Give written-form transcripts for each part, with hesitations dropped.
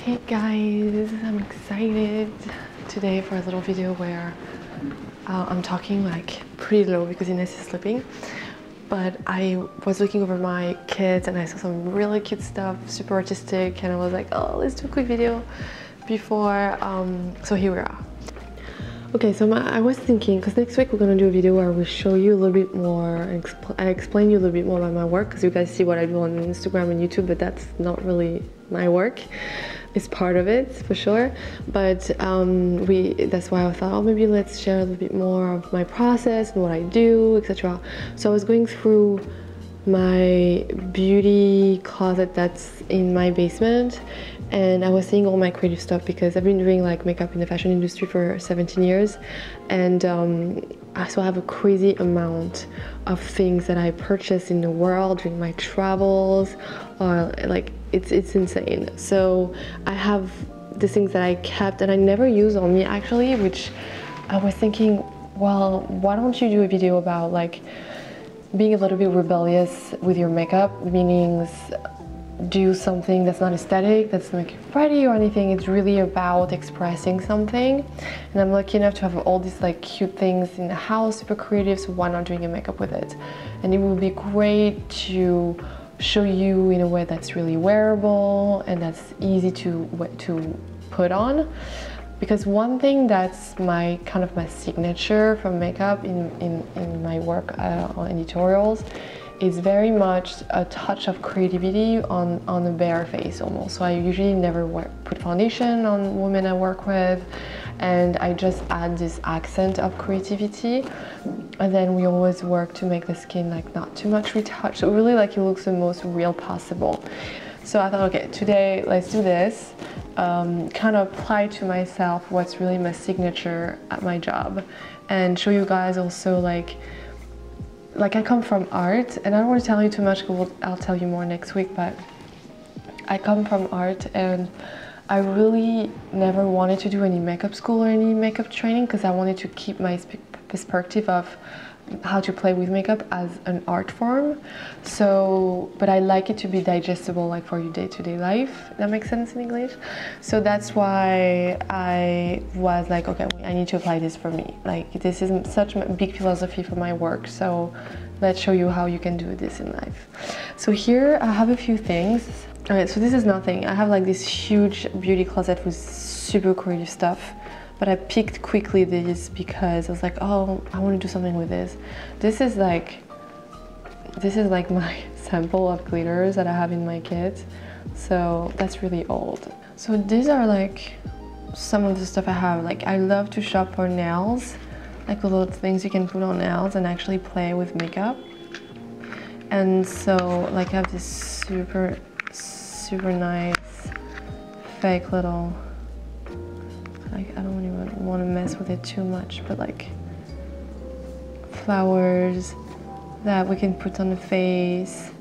Hey guys, I'm excited today for a little video where I'm talking like pretty low because Ines is sleeping. But I was looking over my kids and I saw some really cute stuff, super artistic, and I was like, oh, let's do a quick video before, so here we are. Okay, so I was thinking, because next week we're gonna do a video where we show you a little bit more and I explain you a little bit more about my work, because you guys see what I do on Instagram and YouTube, but that's not really my work. It's part of it for sure, but that's why I thought, oh, maybe let's share a little bit more of my process and what I do, etc. So I was going through my beauty closet that's in my basement, and I was seeing all my creative stuff because I've been doing like makeup in the fashion industry for 17 years, and so I have a crazy amount of things that I purchased in the world during my travels, or like it's insane. So I have the things that I kept and I never use on me actually, which I was thinking, well, why don't you do a video about like being a little bit rebellious with your makeup, meaning do something that's not aesthetic, that's not make you pretty or anything. It's really about expressing something, and I'm lucky enough to have all these like cute things in the house, super creative, so why not doing a makeup with it? And it would be great to show you in a way that's really wearable and that's easy to put on, because one thing that's my kind of my signature for makeup in my work on editorials is very much a touch of creativity on a bare face almost. So I usually never put foundation on women I work with, and I just add this accent of creativity, and then we always work to make the skin like not too much retouched, so really like it looks the most real possible. So I thought, okay, today let's do this, kind of apply to myself what's really my signature at my job, and show you guys also like I come from art, and I don't want to tell you too much because I'll tell you more next week, but I come from art and I really never wanted to do any makeup school or any makeup training because I wanted to keep my perspective of how to play with makeup as an art form. So, but I like it to be digestible like for your day-to-day life. That makes sense in English? So that's why I was like, okay, I need to apply this for me. Like this isn't such a big philosophy for my work, so let's show you how you can do this in life. So here I have a few things. Okay, so this is nothing. I have like this huge beauty closet with super creative stuff. But I picked quickly this because I was like, oh, I want to do something with this. This is like my sample of glitters that I have in my kit. So that's really old. So these are like some of the stuff I have. Like I love to shop for nails, like little things you can put on nails and actually play with makeup. And so like I have this super nice fake little, like I don't even want to mess with it too much, but like flowers that we can put on the face.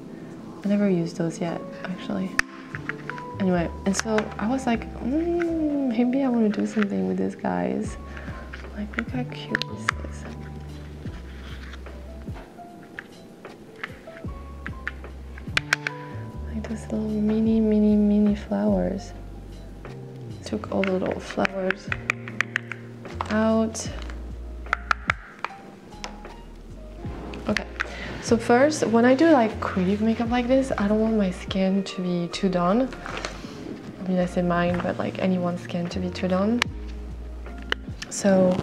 I never used those yet actually. Anyway, and so I was like, maybe I want to do something with this, guys. Like look how cute this is. Like those little mini flowers. Took all the little flowers out. Okay, so first, when I do like creative makeup like this, I don't want my skin to be too done. I mean, I say mine, but like anyone's skin to be too done. So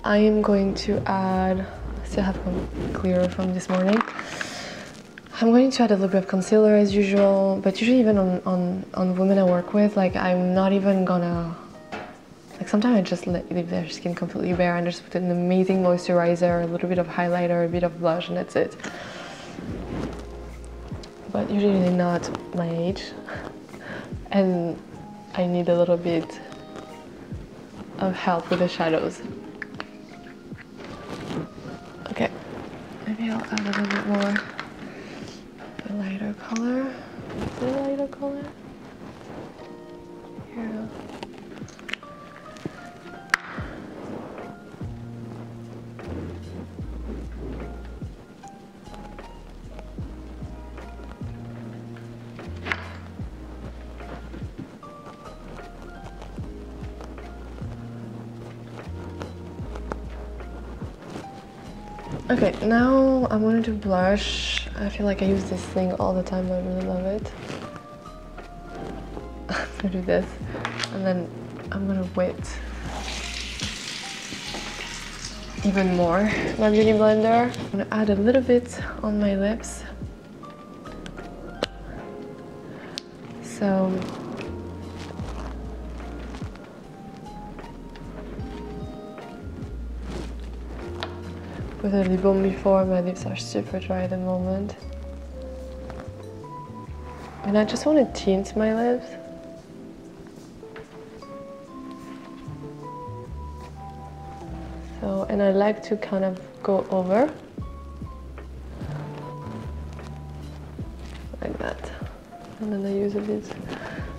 I am going to add, I still have some glitter from this morning. I'm going to add a little bit of concealer as usual, but usually even on women I work with, like I'm not even gonna, like sometimes I just leave their skin completely bare and just put an amazing moisturizer, a little bit of highlighter, a bit of blush, and that's it. But usually they're not my age, and I need a little bit of help with the shadows. Okay, maybe I'll add a little bit more. A lighter color. Is it a lighter color? Yeah. Okay, now I'm gonna do blush. I feel like I use this thing all the time, I really love it. I'm gonna do this, and then I'm gonna wet even more my beauty blender. I'm gonna add a little bit on my lips. So with a lip balm before, my lips are super dry at the moment. And I just want to tint my lips. So, and I like to kind of go over. Like that. And then I use a bit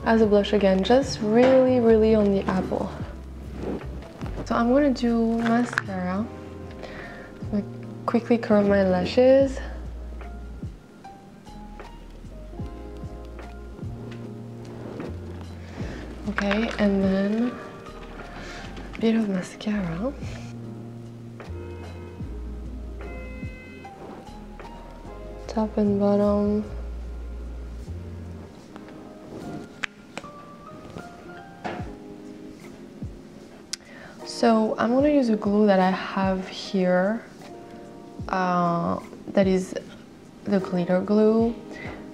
as a blush again, just really, really on the apple. So I'm going to do mascara. I quickly curl my lashes. Okay, and then a bit of mascara. Top and bottom. So I'm gonna use a glue that I have here. That is the glitter glue.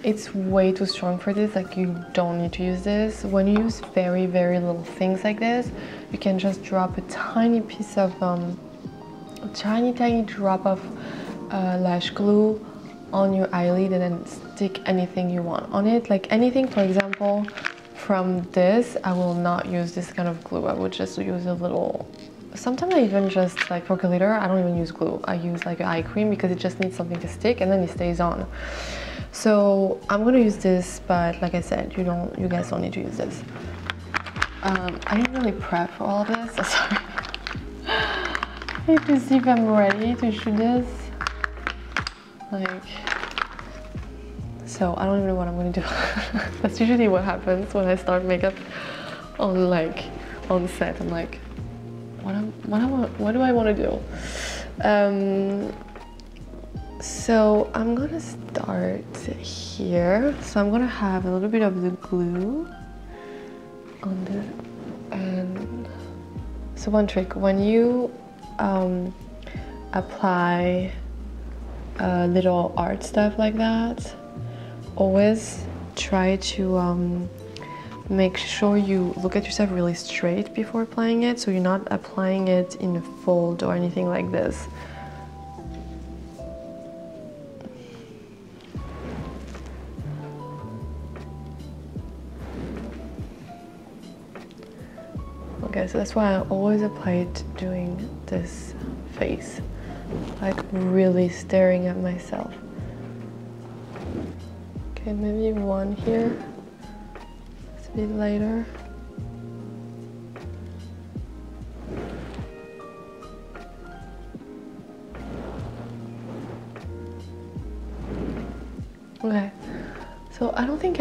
It's way too strong for this, like you don't need to use this. When you use very, very little things like this, you can just drop a tiny piece of, a tiny drop of lash glue on your eyelid and then stick anything you want on it. Like anything, for example, from this, I will not use this kind of glue. I would just use a little. Sometimes I even just, like for glitter, I don't even use glue. I use like an eye cream because it just needs something to stick and then it stays on. So I'm gonna use this, but like I said, you guys don't need to use this. I didn't really prep for all of this, so sorry. I need to see if I'm ready to shoot this. Like, so I don't even know what I'm gonna do. That's usually what happens when I start makeup on set. I'm like, what do I want to do? So I'm gonna start here. So I'm gonna have a little bit of the glue on the, and so one trick, when you apply little art stuff like that, always try to make sure you look at yourself really straight before applying it, so you're not applying it in a fold or anything like this. Okay, so that's why I always apply it doing this face, like really staring at myself. Okay, maybe one here. It's a bit lighter. Okay, so I don't think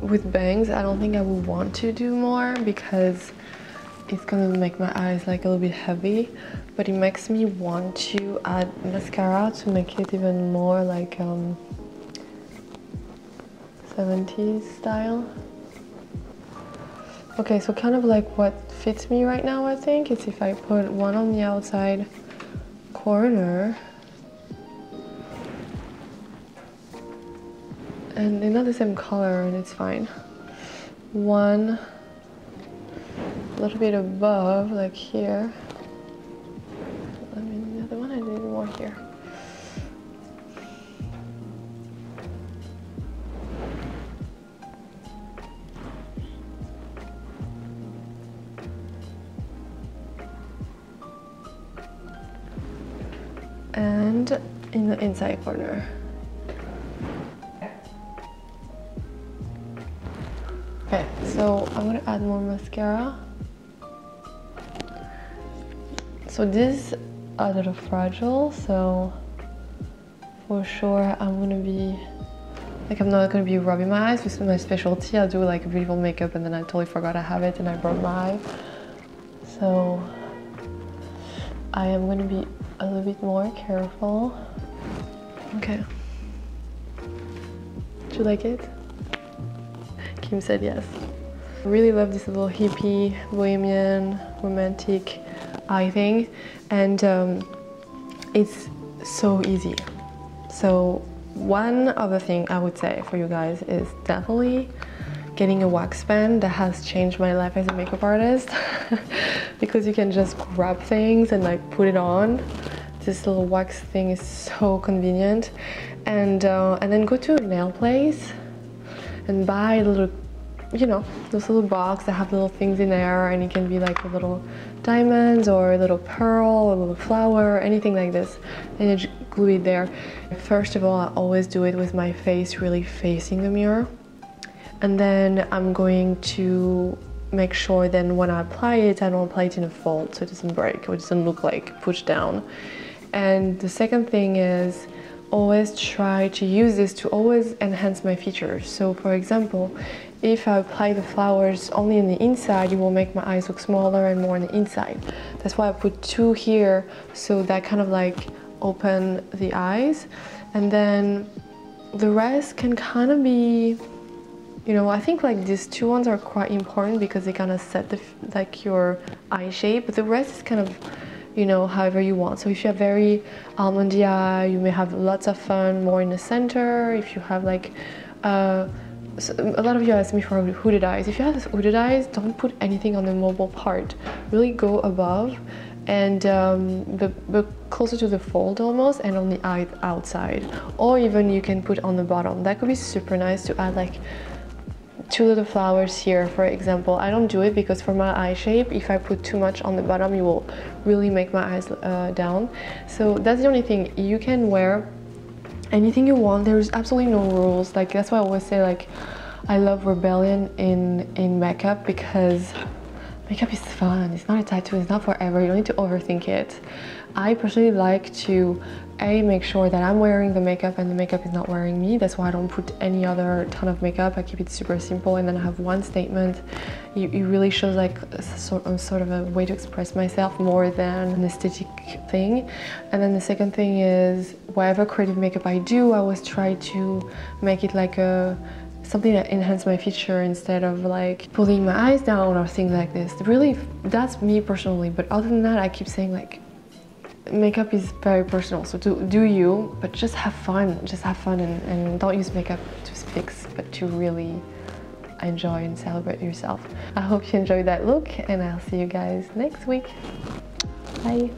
with bangs, I don't think I would want to do more because it's gonna make my eyes like a little bit heavy, but it makes me want to add mascara to make it even more like 70s style. Okay, so kind of like what fits me right now, I think, is if I put one on the outside corner and they're not the same color, and it's fine. One a little bit above, like here. I mean, the other one I did more here. And in the inside corner. Okay, so I'm gonna add more mascara. So these are a little fragile, so for sure I'm gonna be, like, I'm not gonna be rubbing my eyes. This is my specialty. I'll do like a beautiful makeup and then I totally forgot I have it and I broke my eye. So I am gonna be a little bit more careful. Okay. Do you like it? Kim said yes. I really love this little hippie, bohemian, romantic eye thing, and it's so easy. So one other thing I would say for you guys is definitely getting a wax pen. That has changed my life as a makeup artist because you can just grab things and like put it on. This little wax thing is so convenient, and then go to a nail place and buy a little, you know, those little box that have little things in there, and it can be like a little diamonds or a little pearl, a little flower, anything like this, and you just glue it there. First of all, I always do it with my face really facing the mirror, and then I'm going to make sure then when I apply it, I don't apply it in a fold so it doesn't break or it doesn't look like pushed down. And the second thing is always try to use this to always enhance my features. So for example, if I apply the flowers only on the inside, it will make my eyes look smaller and more on the inside. That's why I put two here, so that kind of like open the eyes. And then the rest can kind of be, you know, I think like these two ones are quite important because they kind of set the, like your eye shape, but the rest is kind of, you know, however you want. So if you have very almondy eye, you may have lots of fun more in the center. If you have like so a lot of you ask me for hooded eyes. If you have hooded eyes, don't put anything on the mobile part. Really go above and but closer to the fold almost, and on the eye outside, or even you can put on the bottom. That could be super nice to add like two little flowers here, for example. I don't do it because for my eye shape, if I put too much on the bottom, it will really make my eyes down. So that's the only thing. You can wear anything you want. There's absolutely no rules. Like, that's why I always say, like, I love rebellion in makeup, because makeup is fun. It's not a tattoo, it's not forever. You don't need to overthink it. I personally like to make sure that I'm wearing the makeup and the makeup is not wearing me. That's why I don't put any other ton of makeup. I keep it super simple, and then I have one statement. It really shows like sort of a way to express myself more than an aesthetic thing. And then the second thing is, whatever creative makeup I do, I always try to make it like something that enhances my feature instead of like pulling my eyes down or things like this. Really, that's me personally. But other than that, I keep saying like, makeup is very personal, so do you, but just have fun. Just have fun and don't use makeup to fix, but to really enjoy and celebrate yourself. I hope you enjoyed that look, and I'll see you guys next week. Bye.